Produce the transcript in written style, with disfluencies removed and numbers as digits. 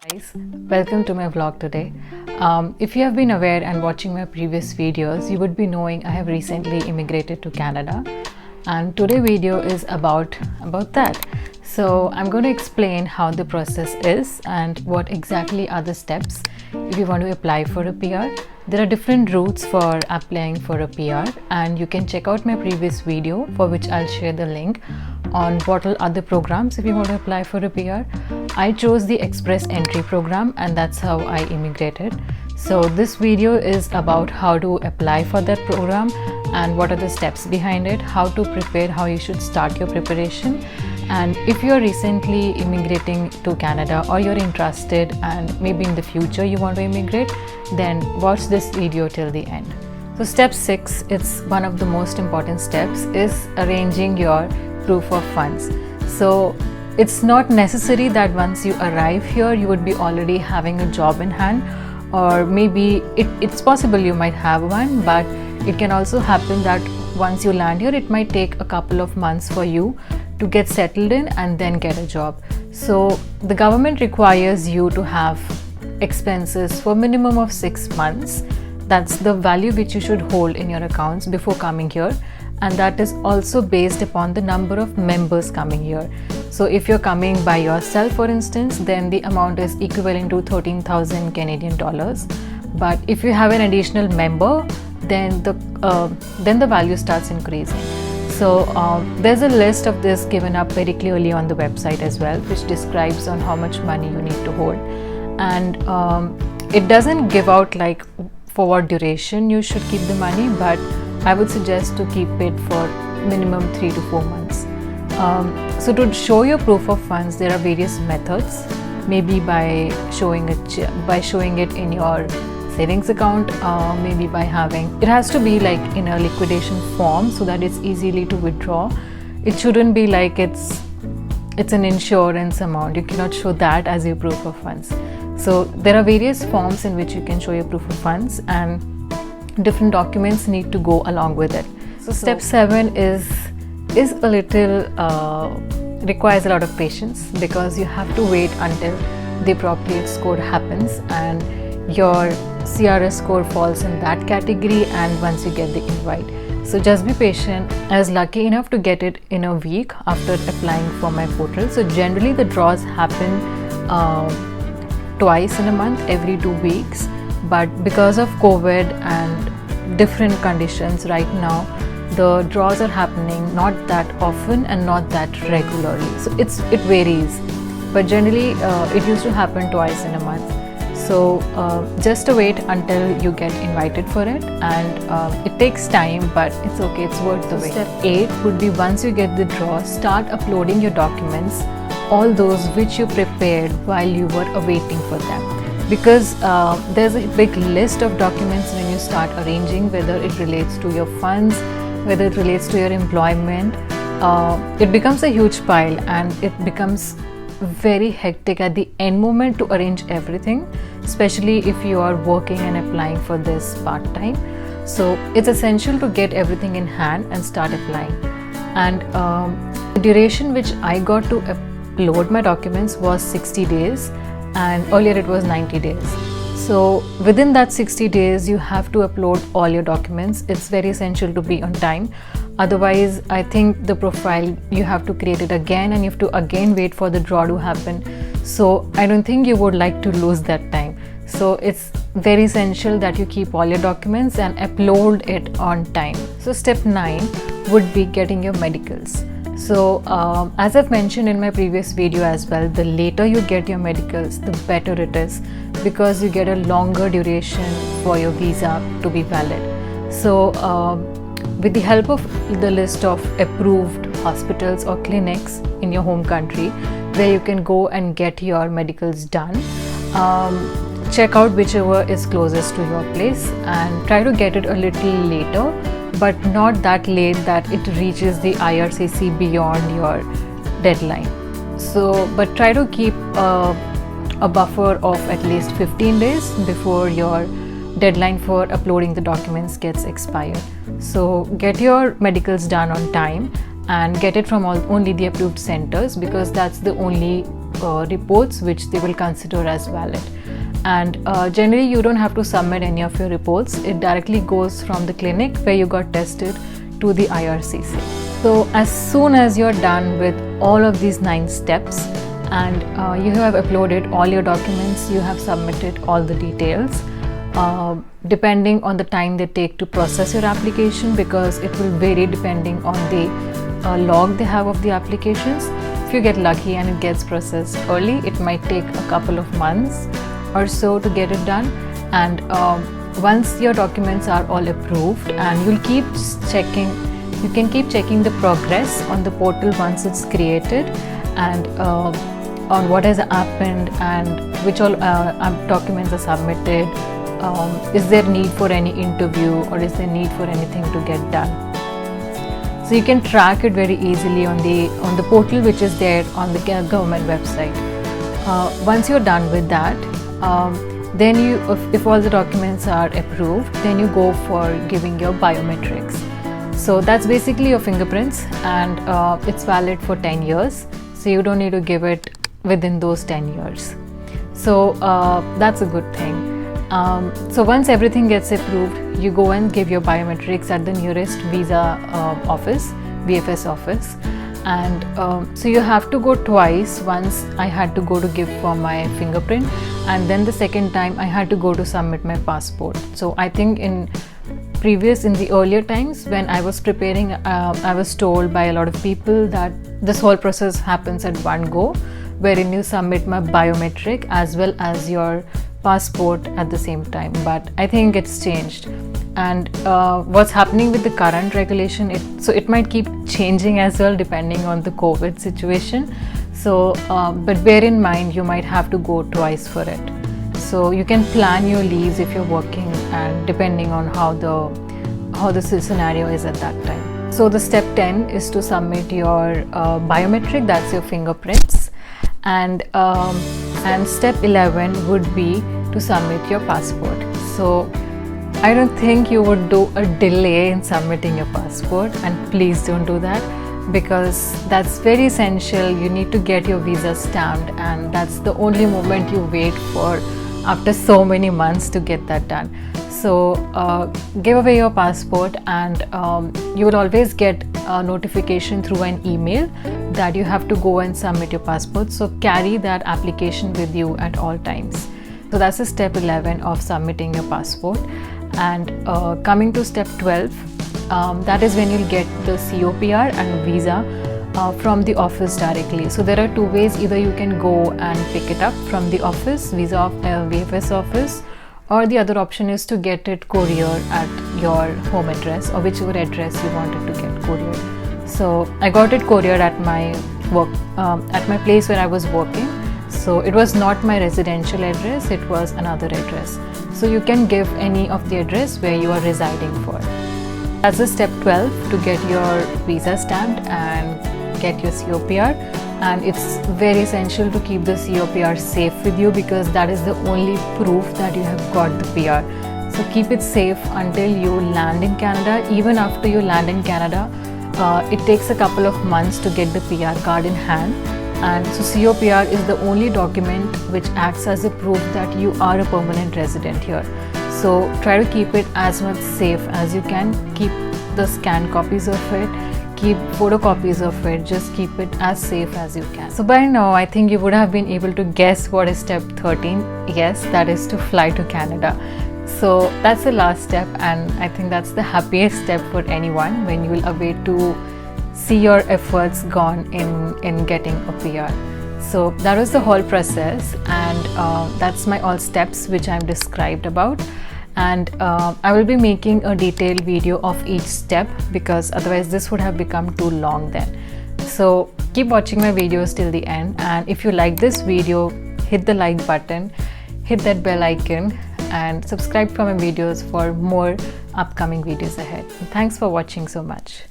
Guys, welcome to my vlog today. If you have been aware and watching my previous videos, you would be knowing I have recently immigrated to Canada, and today's video is about that. So I'm going to explain how the process is and what exactly are the steps if you want to apply for a PR. There are different routes for applying for a PR, and you can check out my previous video for which I'll share the link on what all other programs if you want to apply for a PR. I chose the Express Entry program, and that's how I immigrated. So this video is about how to apply for that program and what are the steps behind it, how to prepare, how you should start your preparation. And if you're recently immigrating to Canada or you're interested and maybe in the future you want to immigrate, then watch this video till the end. So step 6, it's one of the most important steps, is arranging your proof of funds. So it's not necessary that once you arrive here you would be already having a job in hand, or maybe it's possible you might have one, but it can also happen that once you land here it might take a couple of months for you to get settled in and then get a job. So the government requires you to have expenses for minimum of 6 months. That's the value which you should hold in your accounts before coming here, and that is also based upon the number of members coming here. So if you're coming by yourself, for instance, then the amount is equivalent to 13,000 Canadian dollars. But if you have an additional member, then the value starts increasing. So there's a list of this given up very clearly on the website as well, which describes on how much money you need to hold. And it doesn't give out like for what duration you should keep the money, but I would suggest to keep it for minimum 3 to 4 months. So to show your proof of funds, there are various methods. Maybe by showing it in your savings account, maybe by having it has to be like in a liquidation form so that it's easily to withdraw. It shouldn't be like it's an insurance amount. You cannot show that as your proof of funds. So there are various forms in which you can show your proof of funds, and different documents need to go along with it. So step 7 is a little requires a lot of patience, because you have to wait until the appropriate score happens and your CRS score falls in that category, and once you get the invite. So just be patient. I was lucky enough to get it in a week after applying for my portal. So generally the draws happen twice in a month, every 2 weeks, but because of COVID and different conditions right now, the draws are happening not that often and not that regularly. So it varies, but generally it used to happen twice in a month. So just to wait until you get invited for it, and it takes time, but it's okay, it's worth the wait. Step 8 would be, once you get the draw, start uploading your documents, all those which you prepared while you were awaiting for them. Because there's a big list of documents when you start arranging, whether it relates to your funds, whether it relates to your employment. It becomes a huge pile, and it becomes very hectic at the end moment to arrange everything, especially if you are working and applying for this part-time. So it's essential to get everything in hand and start applying. And the duration which I got to upload my documents was 60 days, and earlier it was 90 days. So within that 60 days you have to upload all your documents. It's very essential to be on time. Otherwise, I think the profile, you have to create it again, and you have to again wait for the draw to happen. So I don't think you would like to lose that time. So it's very essential that you keep all your documents and upload it on time. So step 9 would be getting your medicals. So as I've mentioned in my previous video as well, the later you get your medicals, the better it is, because you get a longer duration for your visa to be valid. So with the help of the list of approved hospitals or clinics in your home country where you can go and get your medicals done, check out whichever is closest to your place and try to get it a little later, but not that late that it reaches the IRCC beyond your deadline. So but try to keep a buffer of at least 15 days before your deadline for uploading the documents gets expired. So get your medicals done on time and get it from only the approved centers, because that's the only reports which they will consider as valid. And generally you don't have to submit any of your reports. It directly goes from the clinic where you got tested to the IRCC. So as soon as you're done with all of these 9 steps and you have uploaded all your documents, you have submitted all the details, depending on the time they take to process your application, because it will vary depending on the log they have of the applications. If you get lucky and it gets processed early, it might take a couple of months or so to get it done. And once your documents are all approved, and you can keep checking the progress on the portal once it's created, and on what has happened and which all documents are submitted. Is there need for any interview, or is there need for anything to get done? So you can track it very easily on the portal which is there on the government website. Once you're done with that, then if all the documents are approved, then you go for giving your biometrics. So that's basically your fingerprints, and it's valid for 10 years. So you don't need to give it within those 10 years. So that's a good thing. So once everything gets approved, you go and give your biometrics at the nearest visa office, VFS office. And so you have to go twice. Once I had to go to give for my fingerprint, and then the second time I had to go to submit my passport. So I think in the earlier times when I was preparing, I was told by a lot of people that this whole process happens at one go, wherein you submit my biometric as well as your passport at the same time. But I think it's changed, and what's happening with the current regulation, it might keep changing as well depending on the COVID situation. So but bear in mind, you might have to go twice for it. So you can plan your leaves if you're working, and depending on how the scenario is at that time. So the step 10 is to submit your biometric, that's your fingerprints, and step 11 would be to submit your passport. So I don't think you would do a delay in submitting your passport, and please don't do that, because that's very essential. You need to get your visa stamped, and that's the only moment you wait for after so many months to get that done. So give away your passport, and you will always get a notification through an email that you have to go and submit your passport. So carry that application with you at all times. So that's the step 11 of submitting your passport. And coming to step 12, that is when you'll get the COPR and visa from the office directly. So there are 2 ways. Either you can go and pick it up from the office, VFS office, or the other option is to get it courier at your home address, or whichever address you wanted to get courier. So I got it courier at my work, at my place where I was working. So it was not my residential address, it was another address. So you can give any of the address where you are residing for. That's the step 12 to get your visa stamped and get your COPR. And it's very essential to keep the COPR safe with you, because that is the only proof that you have got the PR. So keep it safe until you land in Canada. Even after you land in Canada, it takes a couple of months to get the PR card in hand. And so COPR is the only document which acts as a proof that you are a permanent resident here. So try to keep it as much safe as you can. Keep the scanned copies of it, keep photocopies of it, just keep it as safe as you can. So by now I think you would have been able to guess what is step 13. Yes, that is to fly to Canada. So that's the last step, and I think that's the happiest step for anyone, when you will await to see your efforts gone in getting a PR. So that was the whole process, and that's my all steps which I'm described about. And I will be making a detailed video of each step, because otherwise this would have become too long then. So keep watching my videos till the end, and if you like this video, hit the like button, hit that bell icon, and subscribe for my videos for more upcoming videos ahead. And thanks for watching so much.